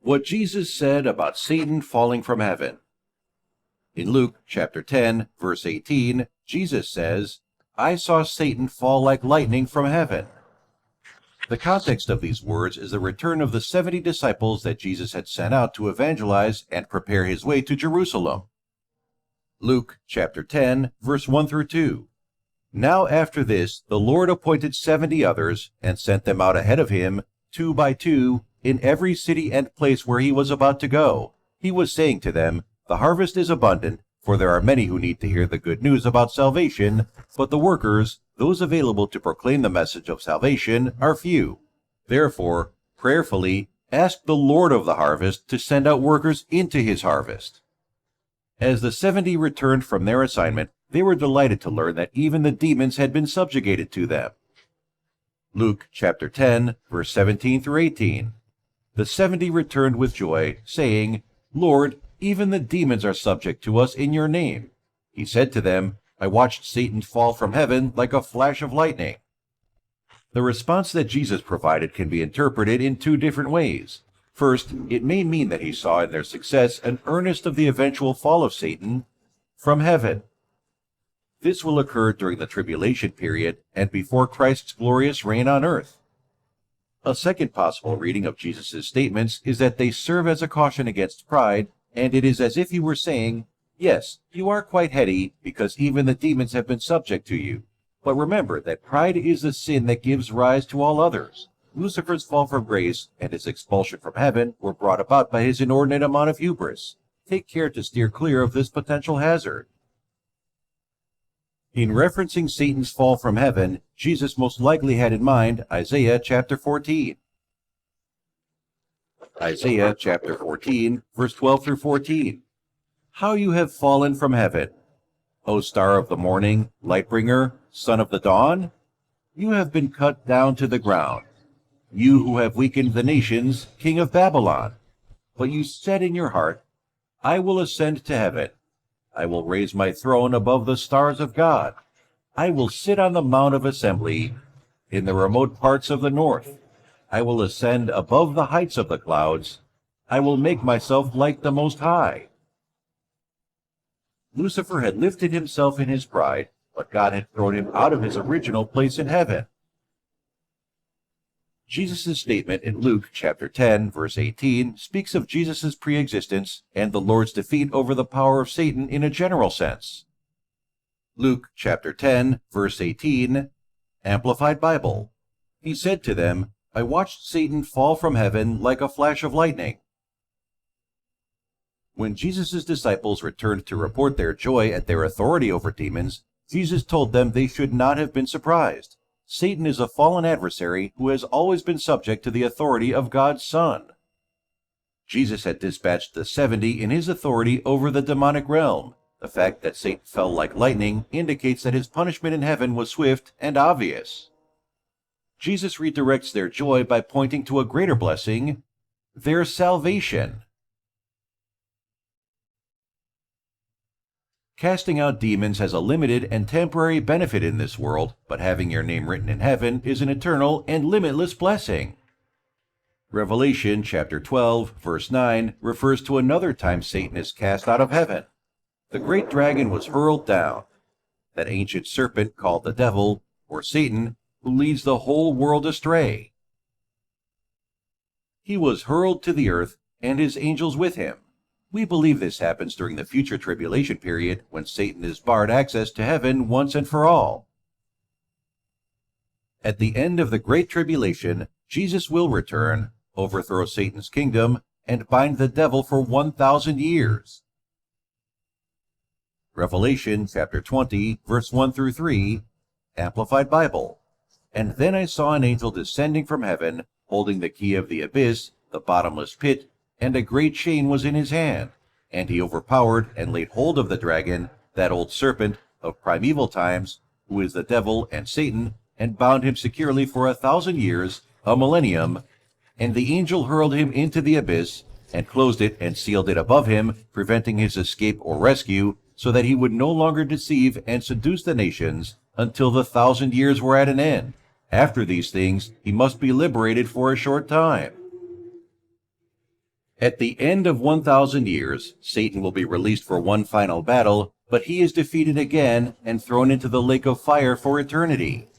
What Jesus said about Satan falling from heaven. In Luke chapter 10, verse 18, Jesus says, "I saw Satan fall like lightning from heaven." The context of these words is the return of the 70 disciples that Jesus had sent out to evangelize and prepare his way to Jerusalem. Luke chapter 10, verse 1 through 2. Now after this, the Lord appointed 70 others, and sent them out ahead of him, 2 by 2, in every city and place where he was about to go. He was saying to them, "The harvest is abundant, for there are many who need to hear the good news about salvation, but the workers, those available to proclaim the message of salvation, are few. Therefore, prayerfully, ask the Lord of the harvest to send out workers into his harvest." As the 70 returned from their assignment, they were delighted to learn that even the demons had been subjugated to them. Luke chapter 10, verse 17 through 18. The 70 returned with joy, saying, "Lord, even the demons are subject to us in your name." He said to them, "I watched Satan fall from heaven like a flash of lightning." The response that Jesus provided can be interpreted in 2 different ways. First, it may mean that he saw in their success an earnest of the eventual fall of Satan from heaven. This will occur during the tribulation period and before Christ's glorious reign on earth. A second possible reading of Jesus' statements is that they serve as a caution against pride, and it is as if he were saying, "Yes, you are quite heady because even the demons have been subject to you. But remember that pride is the sin that gives rise to all others. Lucifer's fall from grace and his expulsion from heaven were brought about by his inordinate amount of hubris. Take care to steer clear of this potential hazard." In referencing Satan's fall from heaven, Jesus most likely had in mind Isaiah chapter 14. Isaiah chapter 14, verse 12 through 14. "How you have fallen from heaven, O star of the morning, light bringer, son of the dawn! You have been cut down to the ground, you who have weakened the nations, king of Babylon. But you said in your heart, I will ascend to heaven. I will raise my throne above the stars of God. I will sit on the mount of assembly in the remote parts of the north. I will ascend above the heights of the clouds. I will make myself like the Most High." Lucifer had lifted himself in his pride, but God had thrown him out of his original place in heaven. Jesus' statement in Luke chapter 10, verse 18 speaks of Jesus' pre-existence and the Lord's defeat over the power of Satan in a general sense. Luke chapter 10, verse 18, Amplified Bible. "He said to them, I watched Satan fall from heaven like a flash of lightning." When Jesus' disciples returned to report their joy at their authority over demons, Jesus told them they should not have been surprised. Satan is a fallen adversary who has always been subject to the authority of God's Son. Jesus had dispatched the 70 in his authority over the demonic realm. The fact that Satan fell like lightning indicates that his punishment in heaven was swift and obvious. Jesus redirects their joy by pointing to a greater blessing, their salvation. Casting out demons has a limited and temporary benefit in this world, but having your name written in heaven is an eternal and limitless blessing. Revelation chapter 12, verse 9 refers to another time Satan is cast out of heaven. The great dragon was hurled down, that ancient serpent called the devil, or Satan, who leads the whole world astray. He was hurled to the earth, and his angels with him. We believe this happens during the future tribulation period when Satan is barred access to heaven once and for all. At the end of the Great Tribulation, Jesus will return, overthrow Satan's kingdom, and bind the devil for 1,000 years. Revelation chapter 20, verse 1 through 3, Amplified Bible. "And then I saw an angel descending from heaven, holding the key of the abyss, the bottomless pit, and a great chain was in his hand. And he overpowered and laid hold of the dragon, that old serpent of primeval times, who is the devil and Satan, and bound him securely for 1,000 years, a millennium. And the angel hurled him into the abyss, and closed it and sealed it above him, preventing his escape or rescue, so that he would no longer deceive and seduce the nations until the 1,000 years were at an end. After these things, he must be liberated for a short time." At the end of 1,000 years, Satan will be released for one final battle, but he is defeated again and thrown into the lake of fire for eternity.